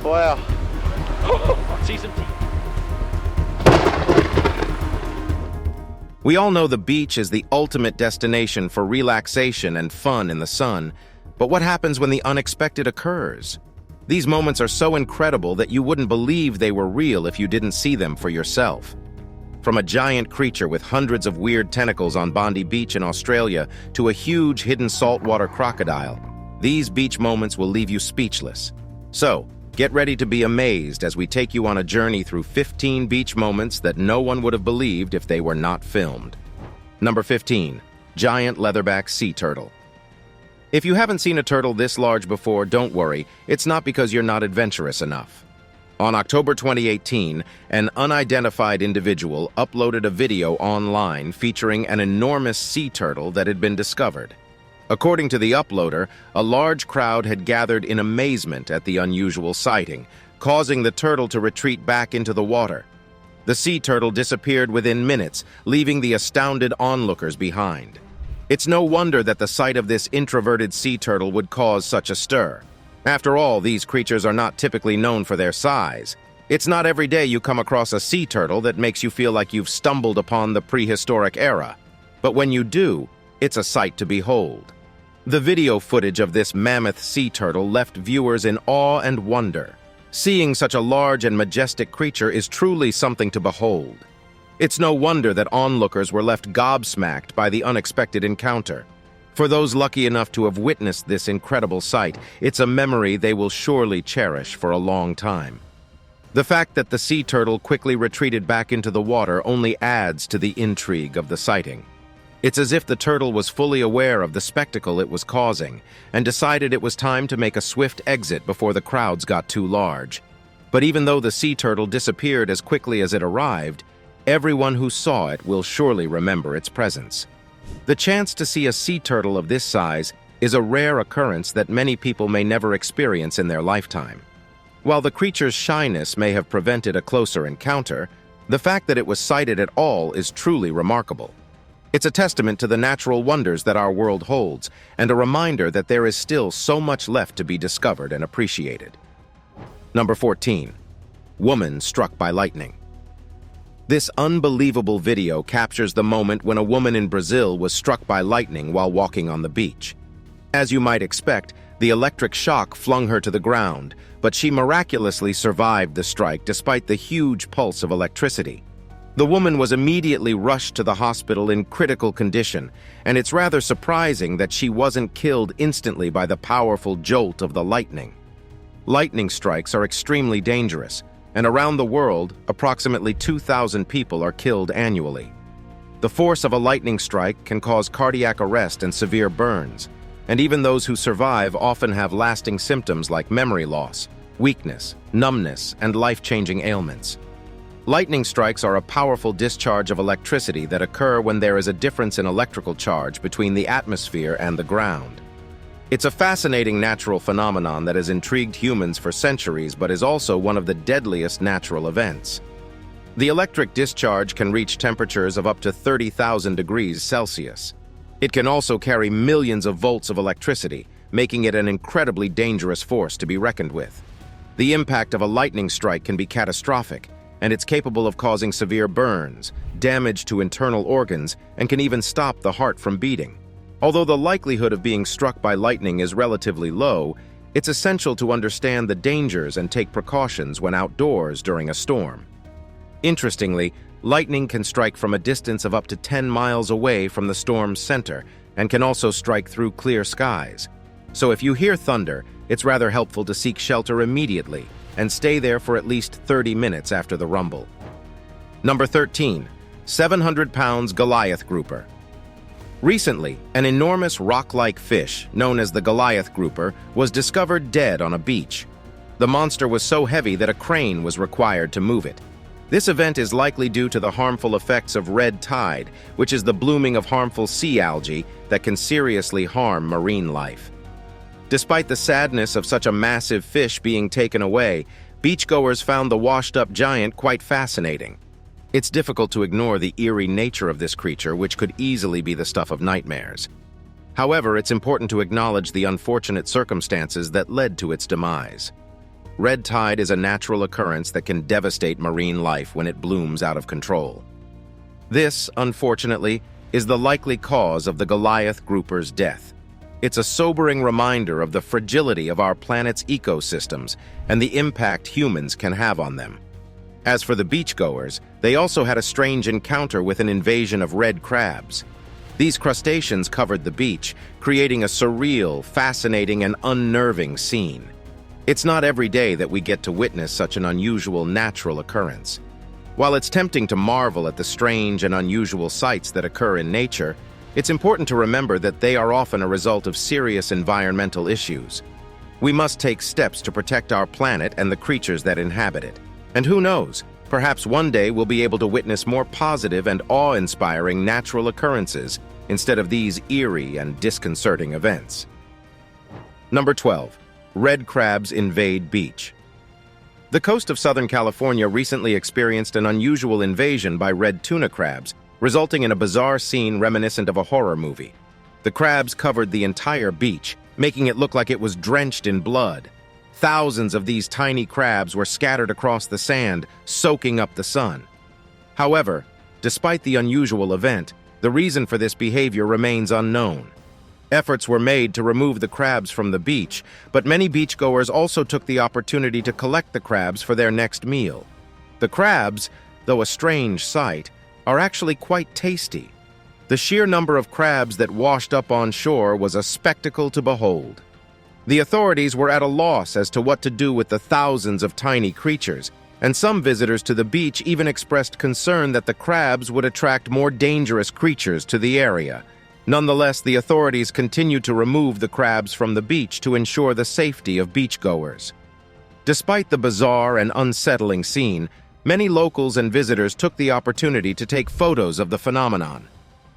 Wow. See some teeth. We all know the beach is the ultimate destination for relaxation and fun in the sun, but what happens when the unexpected occurs? These moments are so incredible that you wouldn't believe they were real if you didn't see them for yourself. From a giant creature with hundreds of weird tentacles on Bondi Beach in Australia to a huge hidden saltwater crocodile, these beach moments will leave you speechless. So, get ready to be amazed as we take you on a journey through 15 beach moments that no one would have believed if they were not filmed. Number 15. Giant leatherback sea turtle. If you haven't seen a turtle this large before, don't worry, it's not because you're not adventurous enough. On October 2018, an unidentified individual uploaded a video online featuring an enormous sea turtle that had been discovered. According to the uploader, a large crowd had gathered in amazement at the unusual sighting, causing the turtle to retreat back into the water. The sea turtle disappeared within minutes, leaving the astounded onlookers behind. It's no wonder that the sight of this introverted sea turtle would cause such a stir. After all, these creatures are not typically known for their size. It's not every day you come across a sea turtle that makes you feel like you've stumbled upon the prehistoric era. But when you do, it's a sight to behold. The video footage of this mammoth sea turtle left viewers in awe and wonder. Seeing such a large and majestic creature is truly something to behold. It's no wonder that onlookers were left gobsmacked by the unexpected encounter. For those lucky enough to have witnessed this incredible sight, it's a memory they will surely cherish for a long time. The fact that the sea turtle quickly retreated back into the water only adds to the intrigue of the sighting. It's as if the turtle was fully aware of the spectacle it was causing and decided it was time to make a swift exit before the crowds got too large. But even though the sea turtle disappeared as quickly as it arrived, everyone who saw it will surely remember its presence. The chance to see a sea turtle of this size is a rare occurrence that many people may never experience in their lifetime. While the creature's shyness may have prevented a closer encounter, the fact that it was sighted at all is truly remarkable. It's a testament to the natural wonders that our world holds, and a reminder that there is still so much left to be discovered and appreciated. Number 14. Woman struck by lightning. This unbelievable video captures the moment when a woman in Brazil was struck by lightning while walking on the beach. As you might expect, the electric shock flung her to the ground, but she miraculously survived the strike despite the huge pulse of electricity. The woman was immediately rushed to the hospital in critical condition, and it's rather surprising that she wasn't killed instantly by the powerful jolt of the lightning. Lightning strikes are extremely dangerous, and around the world, approximately 2,000 people are killed annually. The force of a lightning strike can cause cardiac arrest and severe burns, and even those who survive often have lasting symptoms like memory loss, weakness, numbness, and life-changing ailments. Lightning strikes are a powerful discharge of electricity that occur when there is a difference in electrical charge between the atmosphere and the ground. It's a fascinating natural phenomenon that has intrigued humans for centuries, but is also one of the deadliest natural events. The electric discharge can reach temperatures of up to 30,000 degrees Celsius. It can also carry millions of volts of electricity, making it an incredibly dangerous force to be reckoned with. The impact of a lightning strike can be catastrophic, and it's capable of causing severe burns, damage to internal organs, and can even stop the heart from beating. Although the likelihood of being struck by lightning is relatively low, it's essential to understand the dangers and take precautions when outdoors during a storm. Interestingly, lightning can strike from a distance of up to 10 miles away from the storm's center and can also strike through clear skies. So if you hear thunder, it's rather helpful to seek shelter immediately and stay there for at least 30 minutes after the rumble. Number 13. 700 pounds Goliath grouper. Recently, an enormous rock-like fish, known as the Goliath grouper, was discovered dead on a beach. The monster was so heavy that a crane was required to move it. This event is likely due to the harmful effects of red tide, which is the blooming of harmful sea algae that can seriously harm marine life. Despite the sadness of such a massive fish being taken away, beachgoers found the washed-up giant quite fascinating. It's difficult to ignore the eerie nature of this creature, which could easily be the stuff of nightmares. However, it's important to acknowledge the unfortunate circumstances that led to its demise. red tide is a natural occurrence that can devastate marine life when it blooms out of control. This, unfortunately, is the likely cause of the Goliath grouper's death. It's a sobering reminder of the fragility of our planet's ecosystems and the impact humans can have on them. As for the beachgoers, they also had a strange encounter with an invasion of red crabs. These crustaceans covered the beach, creating a surreal, fascinating, and unnerving scene. It's not every day that we get to witness such an unusual natural occurrence. While it's tempting to marvel at the strange and unusual sights that occur in nature, it's important to remember that they are often a result of serious environmental issues. We must take steps to protect our planet and the creatures that inhabit it. And who knows, perhaps one day we'll be able to witness more positive and awe-inspiring natural occurrences instead of these eerie and disconcerting events. Number 12. Red crabs invade beach. The coast of Southern California recently experienced an unusual invasion by red tuna crabs, resulting in a bizarre scene reminiscent of a horror movie. The crabs covered the entire beach, making it look like it was drenched in blood. Thousands of these tiny crabs were scattered across the sand, soaking up the sun. However, despite the unusual event, the reason for this behavior remains unknown. Efforts were made to remove the crabs from the beach, but many beachgoers also took the opportunity to collect the crabs for their next meal. The crabs, though a strange sight, are actually quite tasty. The sheer number of crabs that washed up on shore was a spectacle to behold. The authorities were at a loss as to what to do with the thousands of tiny creatures, and some visitors to the beach even expressed concern that the crabs would attract more dangerous creatures to the area. Nonetheless, the authorities continued to remove the crabs from the beach to ensure the safety of beachgoers. Despite the bizarre and unsettling scene, many locals and visitors took the opportunity to take photos of the phenomenon.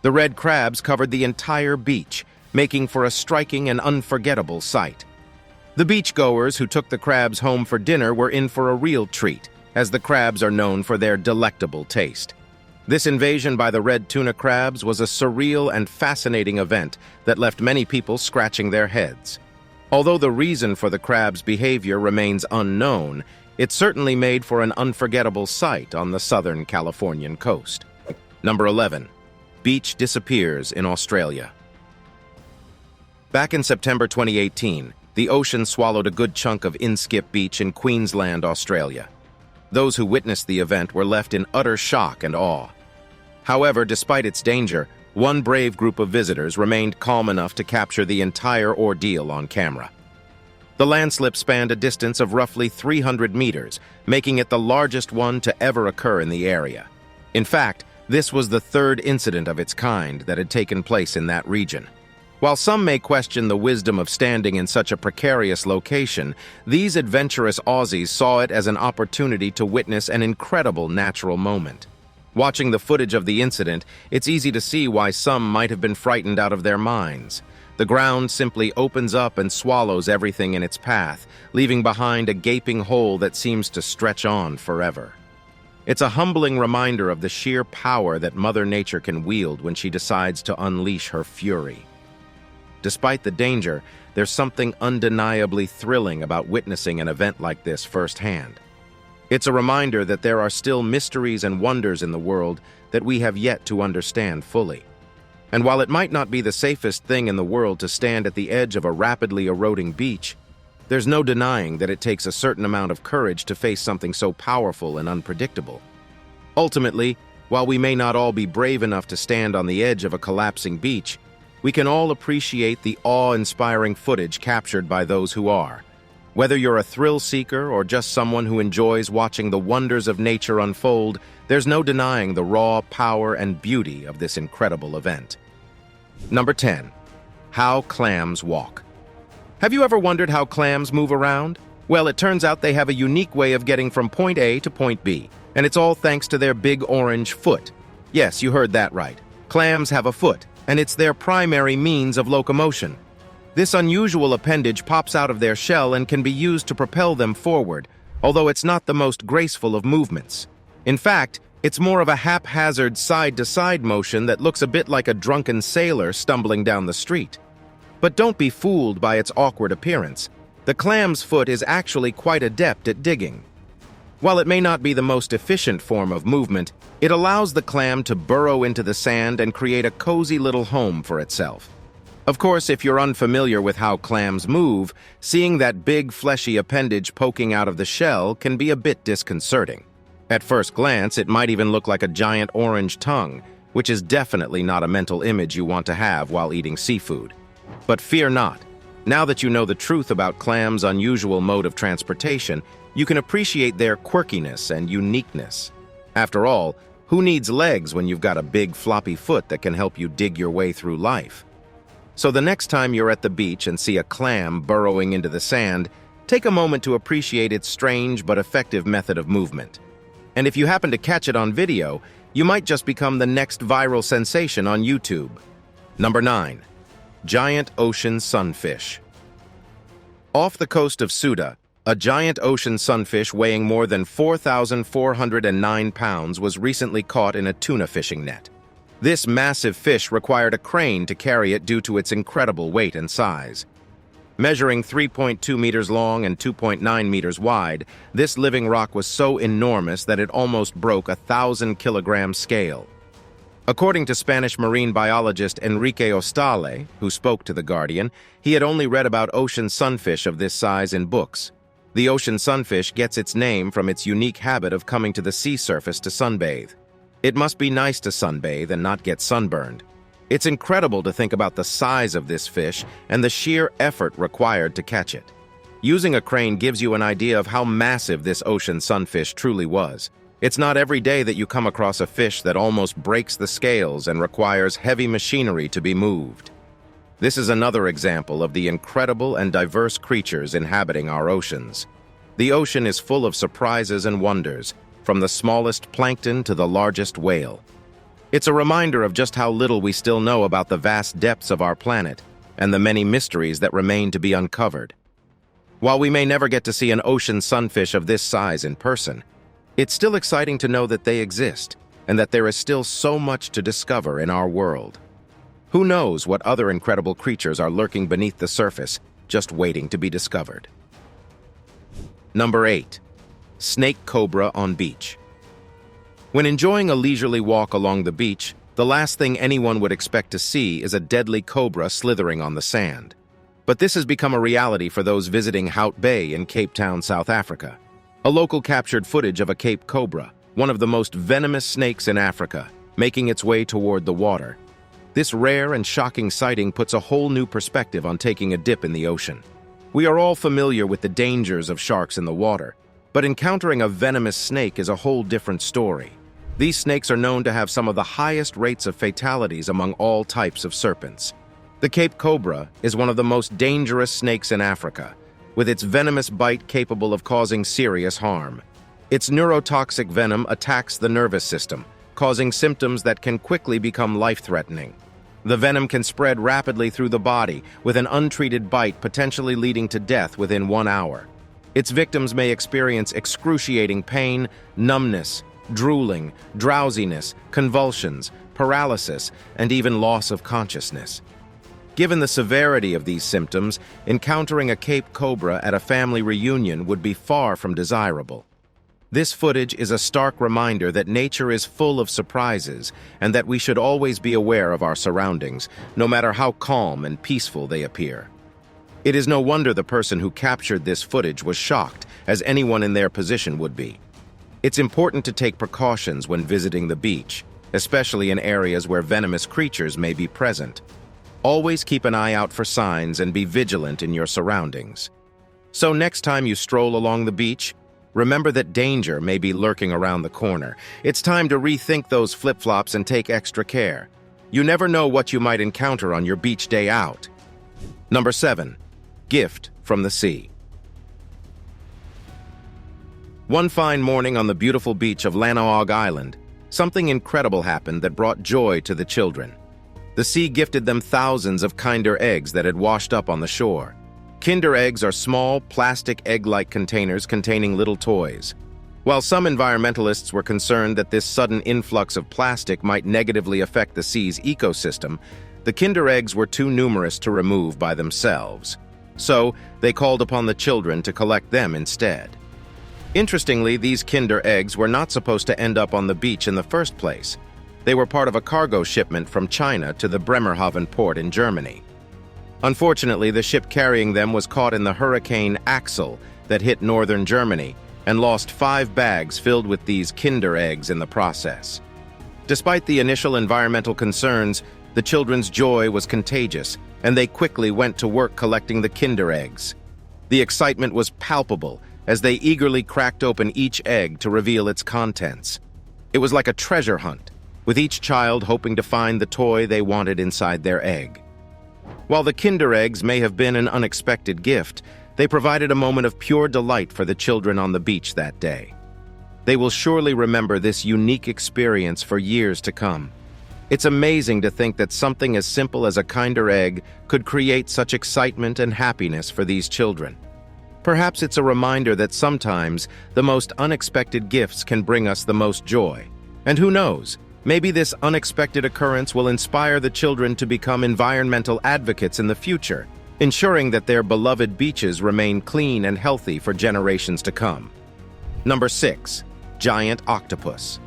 The red crabs covered the entire beach, making for a striking and unforgettable sight. The beachgoers who took the crabs home for dinner were in for a real treat, as the crabs are known for their delectable taste. This invasion by the red tuna crabs was a surreal and fascinating event that left many people scratching their heads. Although the reason for the crabs' behavior remains unknown, it certainly made for an unforgettable sight on the Southern Californian coast. Number 11. Beach disappears in Australia. Back in September 2018, the ocean swallowed a good chunk of Inskip Beach in Queensland, Australia. Those who witnessed the event were left in utter shock and awe. However, despite its danger, one brave group of visitors remained calm enough to capture the entire ordeal on camera. The landslip spanned a distance of roughly 300 meters, making it the largest one to ever occur in the area. In fact, this was the third incident of its kind that had taken place in that region. While some may question the wisdom of standing in such a precarious location, these adventurous Aussies saw it as an opportunity to witness an incredible natural moment. Watching the footage of the incident, it's easy to see why some might have been frightened out of their minds. The ground simply opens up and swallows everything in its path, leaving behind a gaping hole that seems to stretch on forever. It's a humbling reminder of the sheer power that Mother Nature can wield when she decides to unleash her fury. Despite the danger, there's something undeniably thrilling about witnessing an event like this firsthand. It's a reminder that there are still mysteries and wonders in the world that we have yet to understand fully. And while it might not be the safest thing in the world to stand at the edge of a rapidly eroding beach, there's no denying that it takes a certain amount of courage to face something so powerful and unpredictable. Ultimately, while we may not all be brave enough to stand on the edge of a collapsing beach, we can all appreciate the awe-inspiring footage captured by those who are. Whether you're a thrill seeker or just someone who enjoys watching the wonders of nature unfold, there's no denying the raw power and beauty of this incredible event. Number 10. How clams walk. Have you ever wondered how clams move around? Well, it turns out they have a unique way of getting from point A to point B, and it's all thanks to their big orange foot. Yes, you heard that right. Clams have a foot, and it's their primary means of locomotion. This unusual appendage pops out of their shell and can be used to propel them forward, although it's not the most graceful of movements. In fact, it's more of a haphazard side-to-side motion that looks a bit like a drunken sailor stumbling down the street. But don't be fooled by its awkward appearance. The clam's foot is actually quite adept at digging. While it may not be the most efficient form of movement, it allows the clam to burrow into the sand and create a cozy little home for itself. Of course, if you're unfamiliar with how clams move, seeing that big fleshy appendage poking out of the shell can be a bit disconcerting. At first glance, it might even look like a giant orange tongue, which is definitely not a mental image you want to have while eating seafood. But fear not. Now that you know the truth about clams' unusual mode of transportation, you can appreciate their quirkiness and uniqueness. After all, who needs legs when you've got a big floppy foot that can help you dig your way through life? So the next time you're at the beach and see a clam burrowing into the sand, take a moment to appreciate its strange but effective method of movement. And if you happen to catch it on video, you might just become the next viral sensation on YouTube. Number 9. Giant ocean sunfish. Off the coast of Suda, a giant ocean sunfish weighing more than 4,409 pounds was recently caught in a tuna fishing net. This massive fish required a crane to carry it due to its incredible weight and size. Measuring 3.2 meters long and 2.9 meters wide, this living rock was so enormous that it almost broke a 1,000-kilogram scale. According to Spanish marine biologist Enrique Ostale, who spoke to The Guardian, he had only read about ocean sunfish of this size in books. The ocean sunfish gets its name from its unique habit of coming to the sea surface to sunbathe. It must be nice to sunbathe and not get sunburned. It's incredible to think about the size of this fish and the sheer effort required to catch it. Using a crane gives you an idea of how massive this ocean sunfish truly was. It's not every day that you come across a fish that almost breaks the scales and requires heavy machinery to be moved. This is another example of the incredible and diverse creatures inhabiting our oceans. The ocean is full of surprises and wonders, from the smallest plankton to the largest whale. It's a reminder of just how little we still know about the vast depths of our planet and the many mysteries that remain to be uncovered. While we may never get to see an ocean sunfish of this size in person, it's still exciting to know that they exist and that there is still so much to discover in our world. Who knows what other incredible creatures are lurking beneath the surface, just waiting to be discovered. Number 8. Snake cobra on beach. When enjoying a leisurely walk along the beach, the last thing anyone would expect to see is a deadly cobra slithering on the sand. But this has become a reality for those visiting Hout Bay in Cape Town, South Africa. A local captured footage of a Cape cobra, one of the most venomous snakes in Africa, making its way toward the water. This rare and shocking sighting puts a whole new perspective on taking a dip in the ocean. We are all familiar with the dangers of sharks in the water, but encountering a venomous snake is a whole different story. These snakes are known to have some of the highest rates of fatalities among all types of serpents. The Cape cobra is one of the most dangerous snakes in Africa, with its venomous bite capable of causing serious harm. Its neurotoxic venom attacks the nervous system, causing symptoms that can quickly become life-threatening. The venom can spread rapidly through the body, with an untreated bite potentially leading to death within 1 hour. Its victims may experience excruciating pain, numbness, drooling, drowsiness, convulsions, paralysis, and even loss of consciousness. Given the severity of these symptoms, encountering a Cape cobra at a family reunion would be far from desirable. This footage is a stark reminder that nature is full of surprises and that we should always be aware of our surroundings, no matter how calm and peaceful they appear. It is no wonder the person who captured this footage was shocked, as anyone in their position would be. It's important to take precautions when visiting the beach, especially in areas where venomous creatures may be present. Always keep an eye out for signs and be vigilant in your surroundings. So next time you stroll along the beach, remember that danger may be lurking around the corner. It's time to rethink those flip-flops and take extra care. You never know what you might encounter on your beach day out. Number 7. Gift from the sea. One fine morning on the beautiful beach of Lanao Island, something incredible happened that brought joy to the children. The sea gifted them thousands of Kinder eggs that had washed up on the shore. Kinder eggs are small, plastic egg-like containers containing little toys. While some environmentalists were concerned that this sudden influx of plastic might negatively affect the sea's ecosystem, the Kinder eggs were too numerous to remove by themselves. So, they called upon the children to collect them instead. Interestingly, these Kinder eggs were not supposed to end up on the beach in the first place. They were part of a cargo shipment from China to the Bremerhaven port in Germany. Unfortunately, the ship carrying them was caught in the Hurricane Axel that hit northern Germany and lost 5 bags filled with these Kinder eggs in the process. Despite the initial environmental concerns, the children's joy was contagious, and they quickly went to work collecting the Kinder eggs. The excitement was palpable as they eagerly cracked open each egg to reveal its contents. It was like a treasure hunt, with each child hoping to find the toy they wanted inside their egg. While the Kinder eggs may have been an unexpected gift, they provided a moment of pure delight for the children on the beach that day. They will surely remember this unique experience for years to come. It's amazing to think that something as simple as a Kinder egg could create such excitement and happiness for these children. Perhaps it's a reminder that sometimes the most unexpected gifts can bring us the most joy. And who knows, maybe this unexpected occurrence will inspire the children to become environmental advocates in the future, ensuring that their beloved beaches remain clean and healthy for generations to come. Number 6. Giant octopus.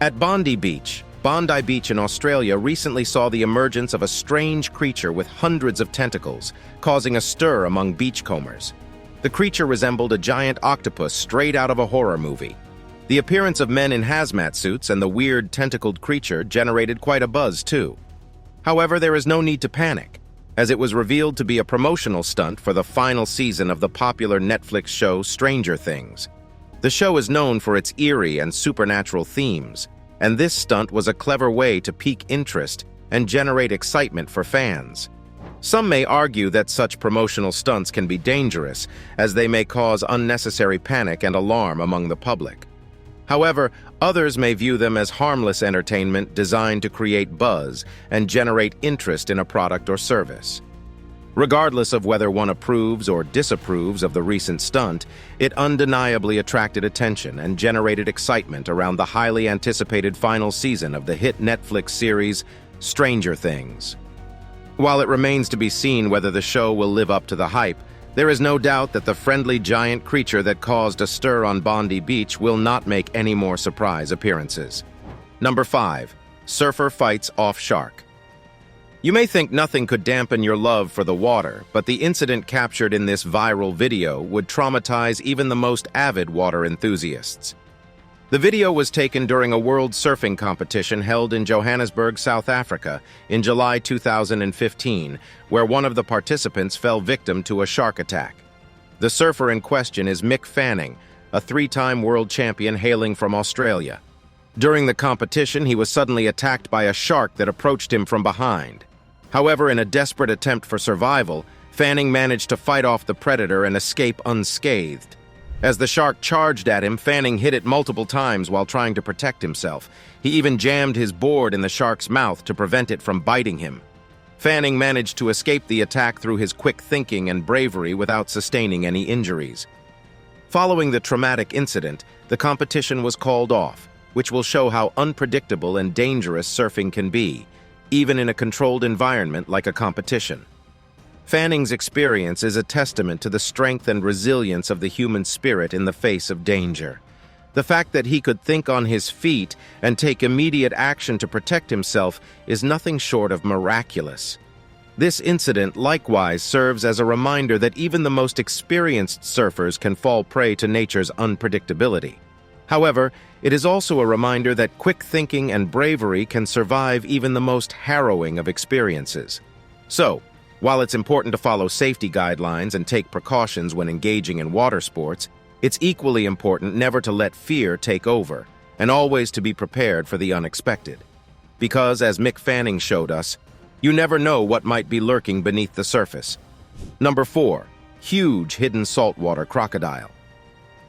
At Bondi Beach in Australia recently saw the emergence of a strange creature with hundreds of tentacles, causing a stir among beachcombers. The creature resembled a giant octopus straight out of a horror movie. The appearance of men in hazmat suits and the weird tentacled creature generated quite a buzz too. However, there is no need to panic, as it was revealed to be a promotional stunt for the final season of the popular Netflix show Stranger Things. The show is known for its eerie and supernatural themes, and this stunt was a clever way to pique interest and generate excitement for fans. Some may argue that such promotional stunts can be dangerous, as they may cause unnecessary panic and alarm among the public. However, others may view them as harmless entertainment designed to create buzz and generate interest in a product or service. Regardless of whether one approves or disapproves of the recent stunt, it undeniably attracted attention and generated excitement around the highly anticipated final season of the hit Netflix series Stranger Things. While it remains to be seen whether the show will live up to the hype, there is no doubt that the friendly giant creature that caused a stir on Bondi Beach will not make any more surprise appearances. Number 5. Surfer fights off shark. You may think nothing could dampen your love for the water, but the incident captured in this viral video would traumatize even the most avid water enthusiasts. The video was taken during a world surfing competition held in Johannesburg, South Africa, in July 2015, where one of the participants fell victim to a shark attack. The surfer in question is Mick Fanning, a 3-time world champion hailing from Australia. During the competition, he was suddenly attacked by a shark that approached him from behind. However, in a desperate attempt for survival, Fanning managed to fight off the predator and escape unscathed. As the shark charged at him, Fanning hit it multiple times while trying to protect himself. He even jammed his board in the shark's mouth to prevent it from biting him. Fanning managed to escape the attack through his quick thinking and bravery without sustaining any injuries. Following the traumatic incident, the competition was called off, which will show how unpredictable and dangerous surfing can be, even in a controlled environment like a competition. Fanning's experience is a testament to the strength and resilience of the human spirit in the face of danger. The fact that he could think on his feet and take immediate action to protect himself is nothing short of miraculous. This incident likewise serves as a reminder that even the most experienced surfers can fall prey to nature's unpredictability. However, it is also a reminder that quick thinking and bravery can survive even the most harrowing of experiences. So, while it's important to follow safety guidelines and take precautions when engaging in water sports, it's equally important never to let fear take over, and always to be prepared for the unexpected. Because, as Mick Fanning showed us, you never know what might be lurking beneath the surface. Number 4. Huge hidden saltwater crocodile.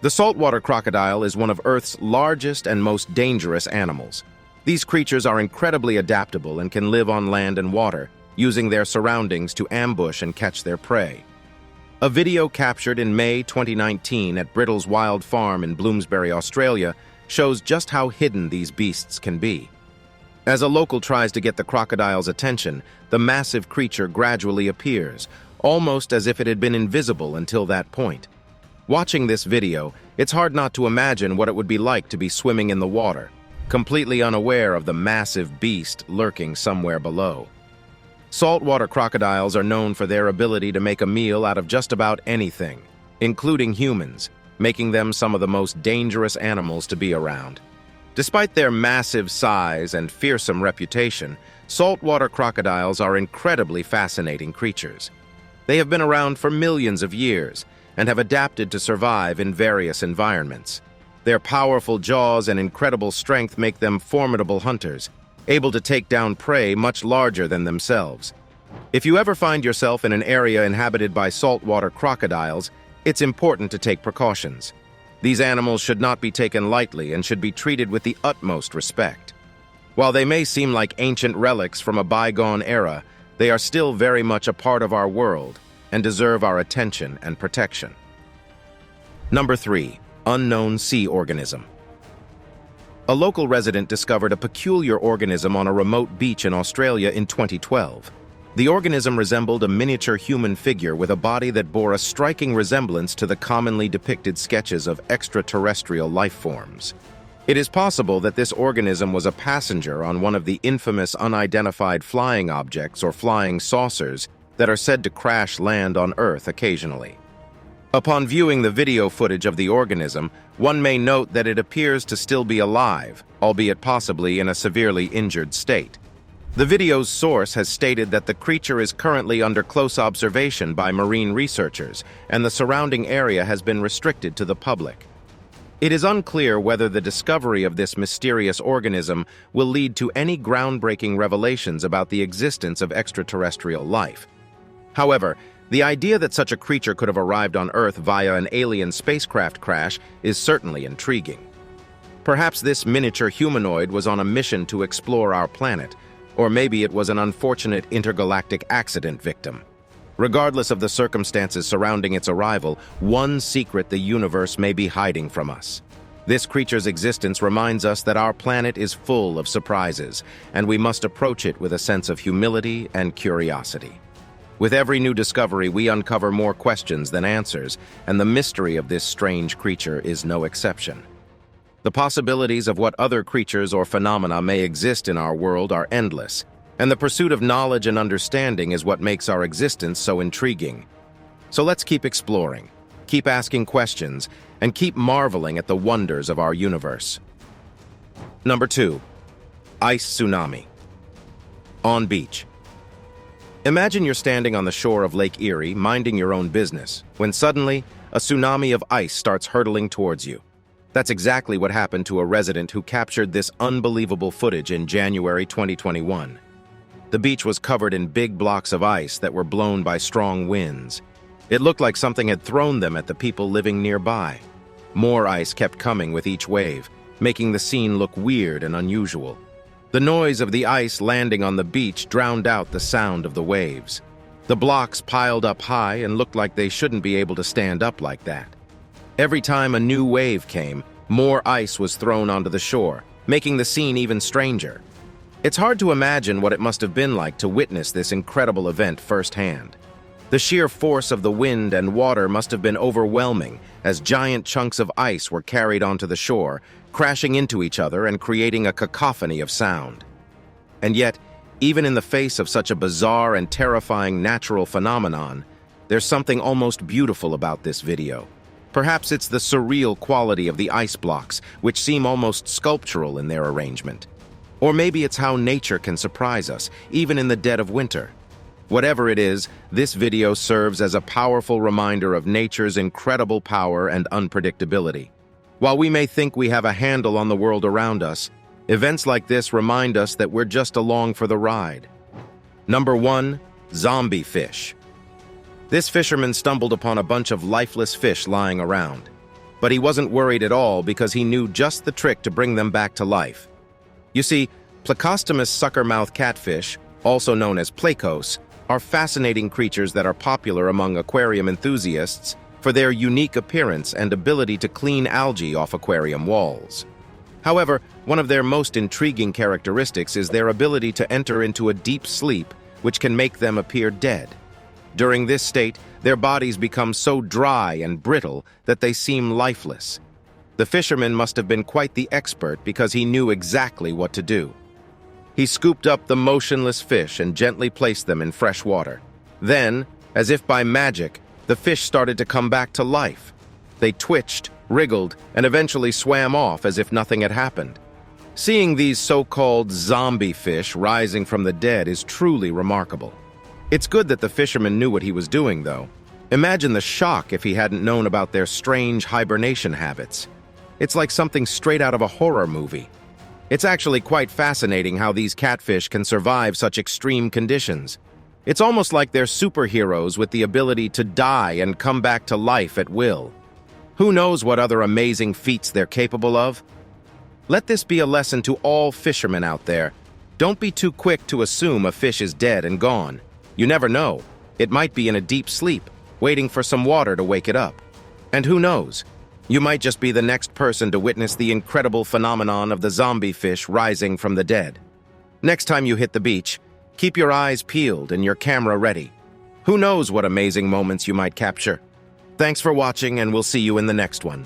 The saltwater crocodile is one of Earth's largest and most dangerous animals. These creatures are incredibly adaptable and can live on land and water, using their surroundings to ambush and catch their prey. A video captured in May 2019 at Brittle's Wild Farm in Bloomsbury, Australia, shows just how hidden these beasts can be. As a local tries to get the crocodile's attention, the massive creature gradually appears, almost as if it had been invisible until that point. Watching this video, it's hard not to imagine what it would be like to be swimming in the water, completely unaware of the massive beast lurking somewhere below. Saltwater crocodiles are known for their ability to make a meal out of just about anything, including humans, making them some of the most dangerous animals to be around. Despite their massive size and fearsome reputation, saltwater crocodiles are incredibly fascinating creatures. They have been around for millions of years and have adapted to survive in various environments. Their powerful jaws and incredible strength make them formidable hunters, able to take down prey much larger than themselves. If you ever find yourself in an area inhabited by saltwater crocodiles, it's important to take precautions. These animals should not be taken lightly and should be treated with the utmost respect. While they may seem like ancient relics from a bygone era, they are still very much a part of our world and deserve our attention and protection. Number 3. Unknown sea organism. A local resident discovered a peculiar organism on a remote beach in Australia in 2012. The organism resembled a miniature human figure with a body that bore a striking resemblance to the commonly depicted sketches of extraterrestrial life forms. It is possible that this organism was a passenger on one of the infamous unidentified flying objects or flying saucers that are said to crash land on Earth occasionally. Upon viewing the video footage of the organism, one may note that it appears to still be alive, albeit possibly in a severely injured state. The video's source has stated that the creature is currently under close observation by marine researchers, and the surrounding area has been restricted to the public. It is unclear whether the discovery of this mysterious organism will lead to any groundbreaking revelations about the existence of extraterrestrial life. However, the idea that such a creature could have arrived on Earth via an alien spacecraft crash is certainly intriguing. Perhaps this miniature humanoid was on a mission to explore our planet, or maybe it was an unfortunate intergalactic accident victim. Regardless of the circumstances surrounding its arrival, one secret the universe may be hiding from us. This creature's existence reminds us that our planet is full of surprises, and we must approach it with a sense of humility and curiosity. With every new discovery, we uncover more questions than answers, and the mystery of this strange creature is no exception. The possibilities of what other creatures or phenomena may exist in our world are endless, and the pursuit of knowledge and understanding is what makes our existence so intriguing. So let's keep exploring, keep asking questions, and keep marveling at the wonders of our universe. Number 2. Ice tsunami. On beach. Imagine you're standing on the shore of Lake Erie, minding your own business, when suddenly, a tsunami of ice starts hurtling towards you. That's exactly what happened to a resident who captured this unbelievable footage in January 2021. The beach was covered in big blocks of ice that were blown by strong winds. It looked like something had thrown them at the people living nearby. More ice kept coming with each wave, making the scene look weird and unusual. The noise of the ice landing on the beach drowned out the sound of the waves. The blocks piled up high and looked like they shouldn't be able to stand up like that. Every time a new wave came, more ice was thrown onto the shore, making the scene even stranger. It's hard to imagine what it must have been like to witness this incredible event firsthand. The sheer force of the wind and water must have been overwhelming as giant chunks of ice were carried onto the shore, crashing into each other and creating a cacophony of sound. And yet, even in the face of such a bizarre and terrifying natural phenomenon, there's something almost beautiful about this video. Perhaps it's the surreal quality of the ice blocks, which seem almost sculptural in their arrangement. Or maybe it's how nature can surprise us, even in the dead of winter. Whatever it is, this video serves as a powerful reminder of nature's incredible power and unpredictability. While we may think we have a handle on the world around us, events like this remind us that we're just along for the ride. Number 1. Zombie fish. This fisherman stumbled upon a bunch of lifeless fish lying around. But he wasn't worried at all because he knew just the trick to bring them back to life. You see, Plecostomus sucker-mouth catfish, also known as plecos, are fascinating creatures that are popular among aquarium enthusiasts for their unique appearance and ability to clean algae off aquarium walls. However, one of their most intriguing characteristics is their ability to enter into a deep sleep, which can make them appear dead. During this state, their bodies become so dry and brittle that they seem lifeless. The fisherman must have been quite the expert because he knew exactly what to do. He scooped up the motionless fish and gently placed them in fresh water. Then, as if by magic, the fish started to come back to life. They twitched, wriggled, and eventually swam off as if nothing had happened. Seeing these so-called zombie fish rising from the dead is truly remarkable. It's good that the fisherman knew what he was doing, though. Imagine the shock if he hadn't known about their strange hibernation habits. It's like something straight out of a horror movie. It's actually quite fascinating how these catfish can survive such extreme conditions. It's almost like they're superheroes with the ability to die and come back to life at will. Who knows what other amazing feats they're capable of? Let this be a lesson to all fishermen out there. Don't be too quick to assume a fish is dead and gone. You never know. It might be in a deep sleep, waiting for some water to wake it up. And who knows? You might just be the next person to witness the incredible phenomenon of the zombie fish rising from the dead. Next time you hit the beach, keep your eyes peeled and your camera ready. Who knows what amazing moments you might capture? Thanks for watching, and we'll see you in the next one.